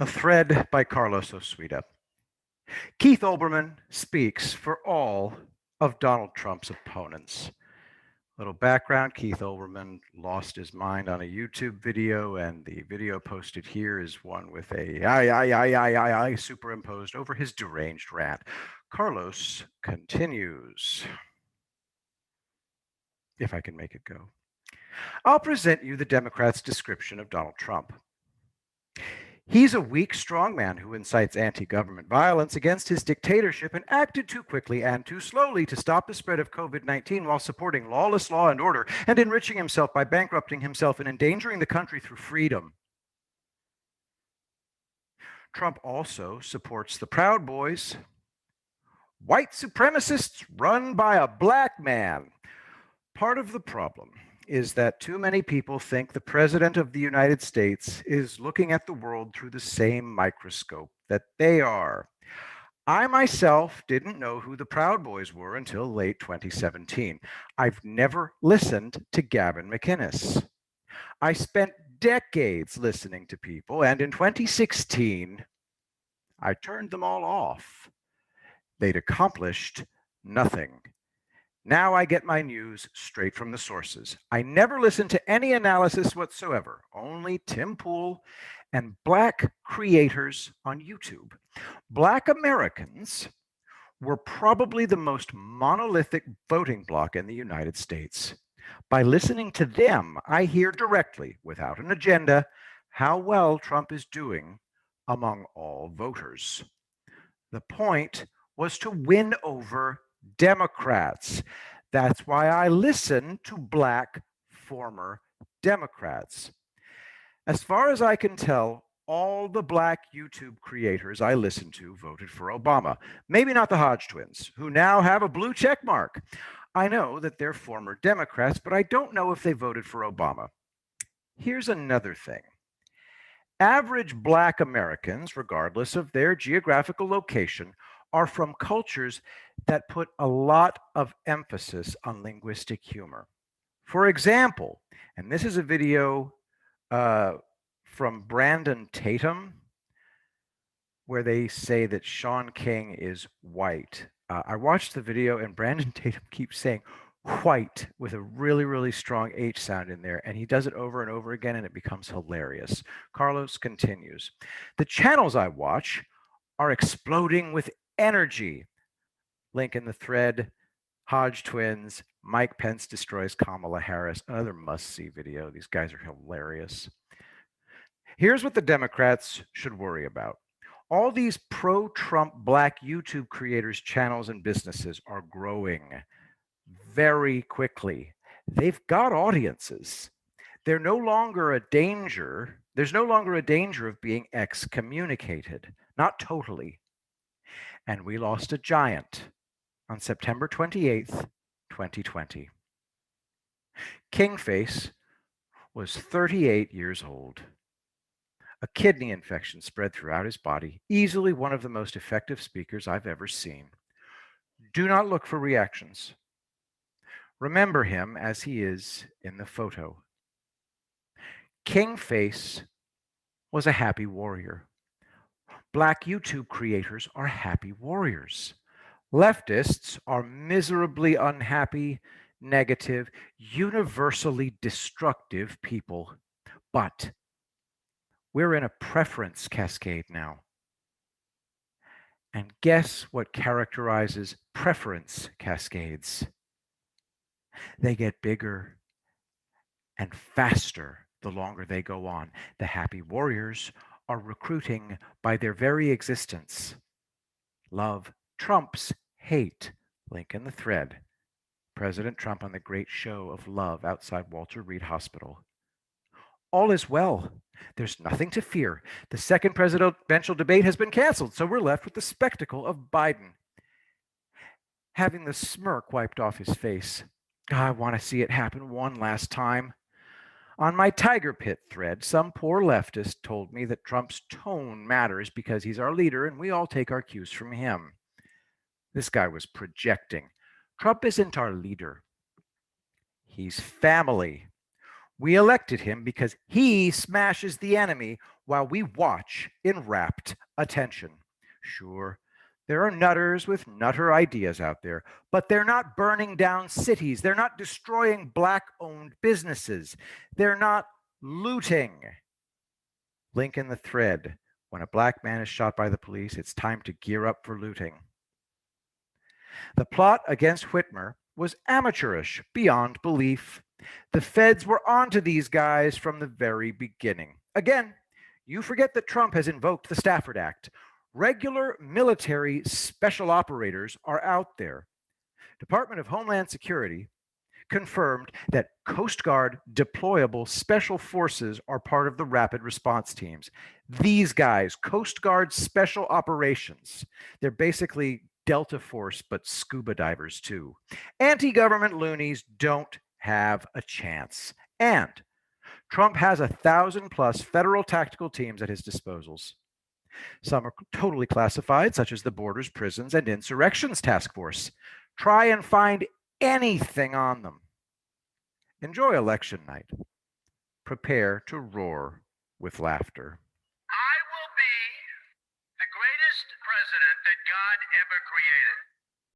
A thread by Carlos Oswita. Keith Olbermann speaks for all of Donald Trump's opponents. Little background, Keith Olbermann lost his mind on a YouTube video, and the video posted here is one with a I superimposed over his deranged rant. Carlos continues, if I can make it go. I'll present you the Democrats' description of Donald Trump. He's a weak strongman who incites anti-government violence against his dictatorship and acted too quickly and too slowly to stop the spread of COVID-19 while supporting lawless law and order and enriching himself by bankrupting himself and endangering the country through freedom. Trump also supports the Proud Boys, white supremacists run by a black man. Part of the problem is that too many people think the President of the United States is looking at the world through the same microscope that they are. I myself didn't know who the Proud Boys were until late 2017. I've never listened to Gavin McInnes. I spent decades listening to people, and in 2016, I turned them all off. They'd accomplished nothing. Now I get my news straight from the sources. I never listen to any analysis whatsoever, only Tim Pool and Black creators on YouTube. Black Americans were probably the most monolithic voting bloc in the United States. By listening to them, I hear directly, without an agenda, how well Trump is doing among all voters. The point was to win over Democrats. That's why I listen to Black former Democrats. As far as I can tell, all the Black YouTube creators I listen to voted for Obama. Maybe not the Hodge twins, who now have a blue check mark. I know that they're former Democrats, but I don't know if they voted for Obama. Here's another thing. Average Black Americans, regardless of their geographical location, are from cultures that put a lot of emphasis on linguistic humor. For example, and this is a video from Brandon Tatum, where they say that Sean King is white. I watched the video, and Brandon Tatum keeps saying white with a really, really strong H sound in there, and he does it over and over again, and it becomes hilarious. Carlos continues. The channels I watch are exploding with energy. Link in the thread. Hodge twins. Mike Pence destroys Kamala Harris. Another must-see video. These guys are hilarious. Here's what the Democrats should worry about. All these pro-Trump Black YouTube creators' channels and businesses are growing very quickly. They've got audiences. They're no longer a danger. There's no longer a danger of being excommunicated. Not totally. And we lost a giant on September 28th, 2020. Kingface was 38 years old. A kidney infection spread throughout his body, easily one of the most effective speakers I've ever seen. Do not look for reactions. Remember him as he is in the photo. Kingface was a happy warrior. Black YouTube creators are happy warriors. Leftists are miserably unhappy, negative, universally destructive people. But we're in a preference cascade now. And guess what characterizes preference cascades? They get bigger and faster the longer they go on. The happy warriors are recruiting by their very existence. Love trumps hate. Link in the thread. President Trump on the great show of love outside Walter Reed Hospital. All is well. There's nothing to fear. The second presidential debate has been canceled, so we're left with the spectacle of Biden having the smirk wiped off his face. I want to see it happen one last time. On my Tiger Pit thread, some poor leftist told me that Trump's tone matters because he's our leader and we all take our cues from him. This guy was projecting. Trump isn't our leader. He's family. We elected him because he smashes the enemy while we watch in rapt attention. Sure, there are nutters with nutter ideas out there, but they're not burning down cities. They're not destroying black owned businesses. They're not looting. Link in the thread. When a black man is shot by the police, it's time to gear up for looting. The plot against Whitmer was amateurish beyond belief. The feds were onto these guys from the very beginning. Again, you forget that Trump has invoked the Stafford Act. Regular military special operators are out there. Department of Homeland Security confirmed that Coast Guard deployable special forces are part of the rapid response teams. These guys, Coast Guard special operations, they're basically Delta Force, but scuba divers too. Anti-government loonies don't have a chance. And Trump has 1,000+ federal tactical teams at his disposals. Some are totally classified, such as the Borders, Prisons, and Insurrections Task Force. Try and find anything on them. Enjoy election night. Prepare to roar with laughter. I will be the greatest president that God ever created.